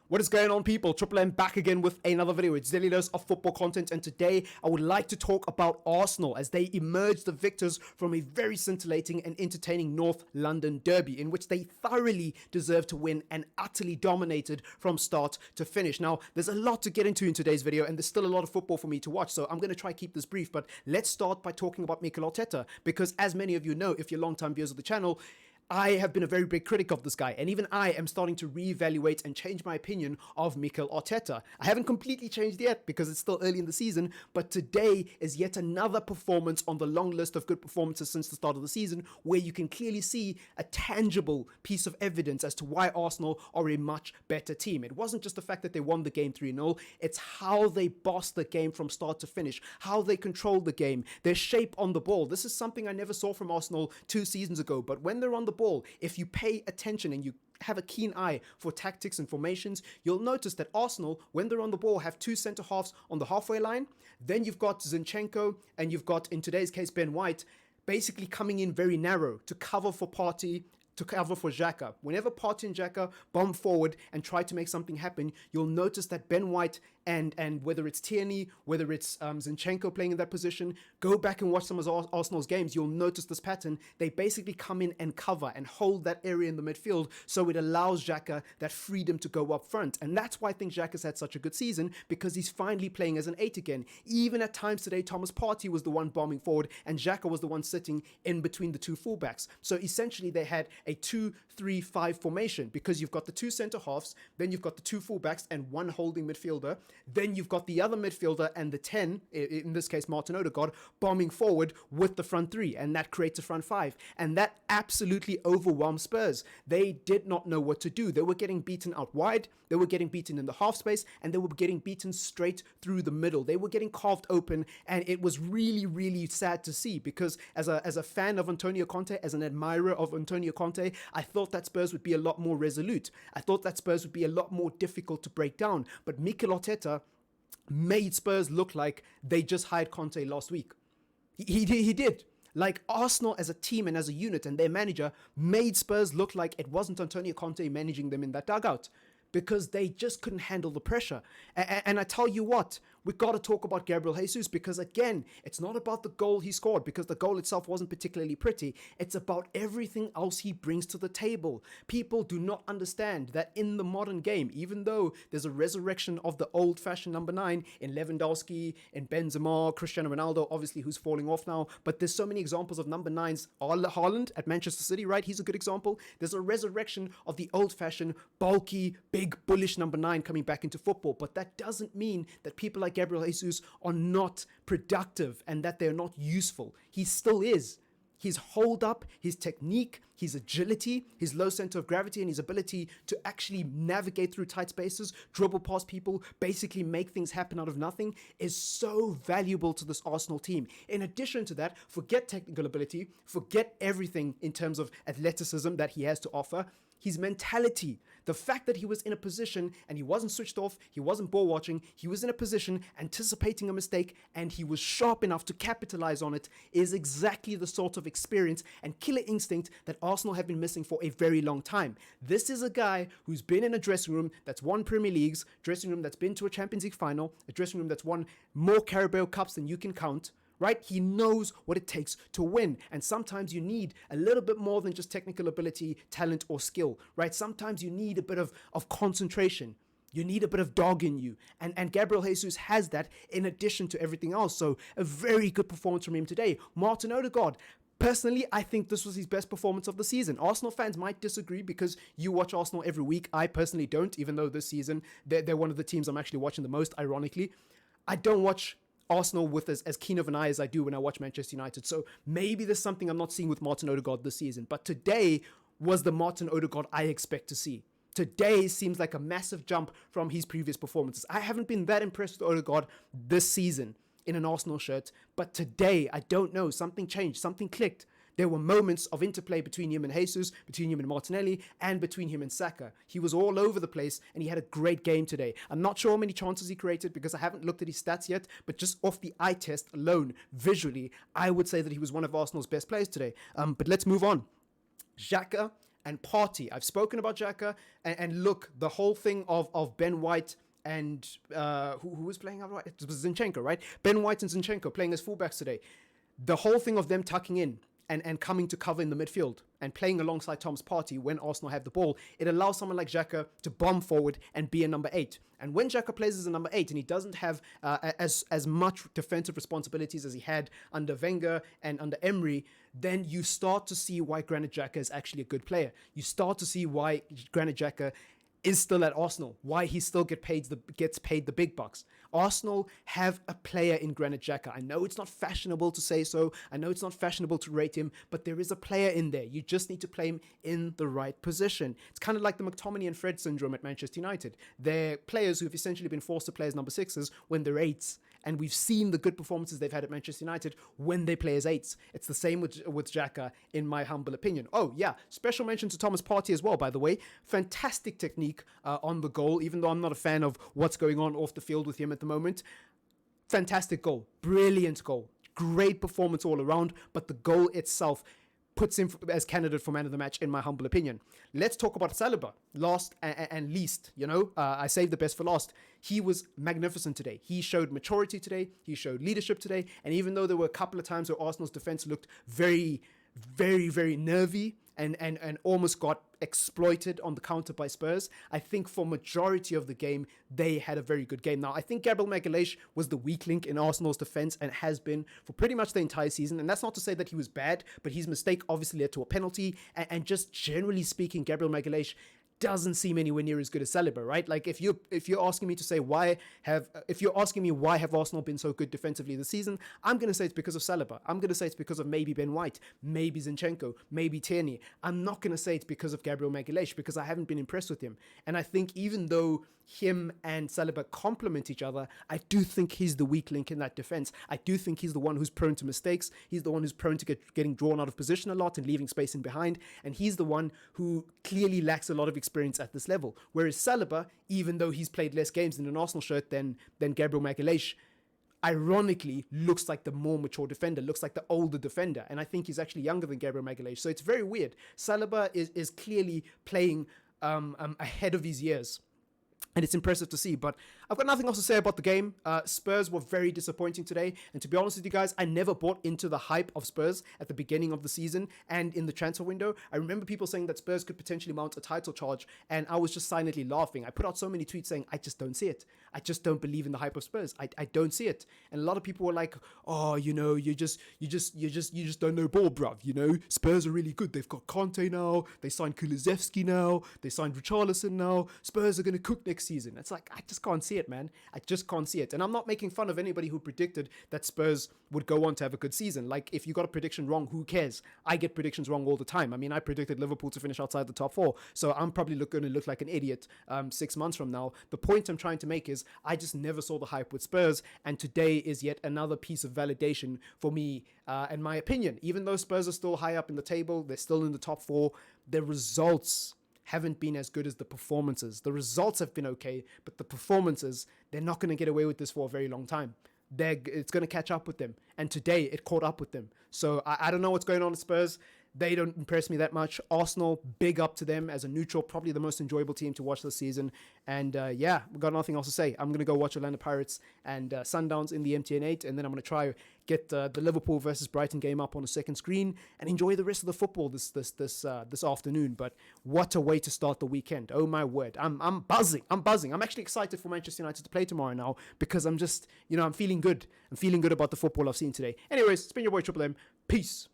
What is going on, people? TripleM back again with another video. It's daily dose of football content, and today I would like to talk about Arsenal as they emerged the victors from a very scintillating and entertaining North London derby in which they thoroughly deserved to win and utterly dominated from start to finish. Now, there's a lot to get into in today's video, and there's still a lot of football for me to watch, so I'm going to try to keep this brief, but let's start by talking about Mikel Arteta, because as many of you know, if you're long-time viewers of the channel, I have been a very big critic of this guy, and even I am starting to reevaluate and change my opinion of Mikel Arteta. I haven't completely changed yet because it's still early in the season, but today is yet another performance on the long list of good performances since the start of the season, where you can clearly see a tangible piece of evidence as to why Arsenal are a much better team. It wasn't just the fact that they won the game 3-0, it's how they bossed the game from start to finish, how they controlled the game, their shape on the ball. This is something I never saw from Arsenal 2 seasons ago, but when they're on the ball, if you pay attention and you have a keen eye for tactics and formations, you'll notice that Arsenal, when they're on the ball, have 2 centre halves on the halfway line. Then you've got Zinchenko and you've got, in today's case, Ben White, basically coming in very narrow to cover for Partey, to cover for Xhaka. Whenever Partey and Xhaka bomb forward and try to make something happen, you'll notice that Ben White and whether it's Tierney, whether it's Zinchenko playing in that position, go back and watch some of Arsenal's games, you'll notice this pattern. They basically come in and cover and hold that area in the midfield, so it allows Xhaka that freedom to go up front. And that's why I think Xhaka's had such a good season, because he's finally playing as an 8 again. Even at times today, Thomas Partey was the one bombing forward and Xhaka was the one sitting in between the 2 fullbacks. So essentially they had a 2-3-5 formation, because you've got the 2 centre halves, then you've got the 2 fullbacks and 1 holding midfielder, then you've got the other midfielder and the 10, in this case Martin Odegaard, bombing forward with the front 3, and that creates a front 5, and that absolutely overwhelmed Spurs. They did not know what to do. They were getting beaten out wide, they were getting beaten in the half space, and they were getting beaten straight through the middle. They were getting carved open, and it was really, really sad to see, because as a fan of Antonio Conte, as an admirer of Antonio Conte, I thought that Spurs would be a lot more resolute. I thought that Spurs would be a lot more difficult to break down. But Mikel Arteta made Spurs look like they just hired Conte last week. He did. Like, Arsenal as a team and as a unit and their manager made Spurs look like it wasn't Antonio Conte managing them in that dugout, because they just couldn't handle the pressure. And I tell you what, we've got to talk about Gabriel Jesus, because again, it's not about the goal he scored, because the goal itself wasn't particularly pretty. It's about everything else he brings to the table. People do not understand that in the modern game, even though there's a resurrection of the old-fashioned number 9 in Lewandowski, in Benzema, Cristiano Ronaldo, obviously, who's falling off now, but there's so many examples of number 9s. Haaland at Manchester City, right? He's a good example. There's a resurrection of the old-fashioned, bulky, big, bullish number 9 coming back into football, but that doesn't mean that people like Gabriel Jesus are not productive and that they're not useful. He still is. His hold up, his technique, his agility, his low center of gravity, and his ability to actually navigate through tight spaces, dribble past people, basically make things happen out of nothing, is so valuable to this Arsenal team. In addition to that, forget technical ability, forget everything in terms of athleticism that he has to offer. His mentality, the fact that he was in a position and he wasn't switched off, he wasn't ball watching, he was in a position anticipating a mistake, and he was sharp enough to capitalize on it, is exactly the sort of experience and killer instinct that Arsenal have been missing for a very long time. This is a guy who's been in a dressing room that's won Premier Leagues, dressing room that's been to a Champions League final, a dressing room that's won more Carabao Cups than you can count. Right? He knows what it takes to win. And sometimes you need a little bit more than just technical ability, talent, or skill, right? Sometimes you need a bit of concentration. You need a bit of dog in you. And Gabriel Jesus has that in addition to everything else. So a very good performance from him today. Martin Odegaard. Personally, I think this was his best performance of the season. Arsenal fans might disagree because you watch Arsenal every week. I personally don't, even though this season they're one of the teams I'm actually watching the most, ironically. I don't watch Arsenal with as keen of an eye as I do when I watch Manchester United. So maybe there's something I'm not seeing with Martin Odegaard this season. But today was the Martin Odegaard I expect to see. Today seems like a massive jump from his previous performances. I haven't been that impressed with Odegaard this season in an Arsenal shirt. But today, I don't know, something changed, something clicked. There were moments of interplay between him and Jesus, between him and Martinelli, and between him and Saka. He was all over the place, and he had a great game today. I'm not sure how many chances he created because I haven't looked at his stats yet, but just off the eye test alone, visually, I would say that he was one of Arsenal's best players today. But let's move on. Xhaka and Partey. I've spoken about Xhaka, and look, the whole thing of Ben White and who was playing out right? It was Zinchenko, right? Ben White and Zinchenko playing as fullbacks today. The whole thing of them tucking in and coming to cover in the midfield and playing alongside Thomas Partey when Arsenal have the ball, it allows someone like Xhaka to bomb forward and be a number 8. And when Xhaka plays as a number 8 and he doesn't have as much defensive responsibilities as he had under Wenger and under Emery, then you start to see why Granit Xhaka is actually a good player. You start to see why Granit Xhaka is still at Arsenal, why he still gets paid the big bucks. Arsenal have a player in Granit Xhaka. I know it's not fashionable to say so. I know it's not fashionable to rate him, but there is a player in there. You just need to play him in the right position. It's kind of like the McTominay and Fred syndrome at Manchester United. They're players who've essentially been forced to play as number 6s when they're 8s. And we've seen the good performances they've had at Manchester United when they play as 8s. It's the same with Xhaka, in my humble opinion. Oh, yeah. Special mention to Thomas Partey as well, by the way. Fantastic technique on the goal, even though I'm not a fan of what's going on off the field with him at the moment. Fantastic goal. Brilliant goal. Great performance all around. But the goal itself puts him as candidate for man of the match, in my humble opinion. Let's talk about Saliba, last and least. I saved the best for last. He was magnificent today. He showed maturity today. He showed leadership today. And even though there were a couple of times where Arsenal's defense looked very, very, very nervy and almost got exploited on the counter by Spurs, I think for majority of the game, they had a very good game. Now, I think Gabriel Magalhaes was the weak link in Arsenal's defense and has been for pretty much the entire season. And that's not to say that he was bad, but his mistake obviously led to a penalty. And just generally speaking, Gabriel Magalhaes doesn't seem anywhere near as good as Saliba, right? Like if you're asking me to say if you're asking me why have Arsenal been so good defensively this season, I'm going to say it's because of Saliba. I'm going to say it's because of maybe Ben White, maybe Zinchenko, maybe Tierney. I'm not going to say it's because of Gabriel Magalhaes because I haven't been impressed with him. And I think even though him and Saliba complement each other, I do think he's the weak link in that defense. I do think he's the one who's prone to mistakes. He's the one who's prone to getting drawn out of position a lot and leaving space in behind. And he's the one who clearly lacks a lot of experience at this level. Whereas Saliba, even though he's played less games in an Arsenal shirt than Gabriel Magalhaes, ironically looks like the more mature defender, looks like the older defender. And I think he's actually younger than Gabriel Magalhaes. So it's very weird. Saliba is clearly playing ahead of his years. And it's impressive to see, but I've got nothing else to say about the game. Spurs were very disappointing today. And to be honest with you guys, I never bought into the hype of Spurs at the beginning of the season and in the transfer window. I remember people saying that Spurs could potentially mount a title charge, and I was just silently laughing. I put out so many tweets saying, I just don't see it. I just don't believe in the hype of Spurs. I don't see it. And a lot of people were like, oh, you just don't know ball, bruv. Spurs are really good. They've got Conte now. They signed Kulusevski now. They signed Richarlison now. Spurs are going to cook next season. It's like, I just can't see it, man. I just can't see it. And I'm not making fun of anybody who predicted that Spurs would go on to have a good season. Like, if you got a prediction wrong, who cares? I get predictions wrong all the time. I mean, I predicted Liverpool to finish outside the top 4. So I'm probably going to look like an idiot 6 months from now. The point I'm trying to make is I just never saw the hype with Spurs. And today is yet another piece of validation for me, and my opinion. Even though Spurs are still high up in the table, they're still in the top 4, the results haven't been as good as the performances. The results have been okay, but the performances, they're not going to get away with this for a very long time. It's going to catch up with them. And today, it caught up with them. So I don't know what's going on at Spurs. They don't impress me that much. Arsenal, big up to them as a neutral, probably the most enjoyable team to watch this season. And yeah, we've got nothing else to say. I'm going to go watch Orlando Pirates and Sundowns in the MTN 8, and then I'm going to try get the Liverpool versus Brighton game up on a second screen and enjoy the rest of the football this afternoon. But what a way to start the weekend. Oh my word. I'm buzzing. I'm actually excited for Manchester United to play tomorrow now because I'm just, I'm feeling good. I'm feeling good about the football I've seen today. Anyways, it's been your boy TripleM. Peace.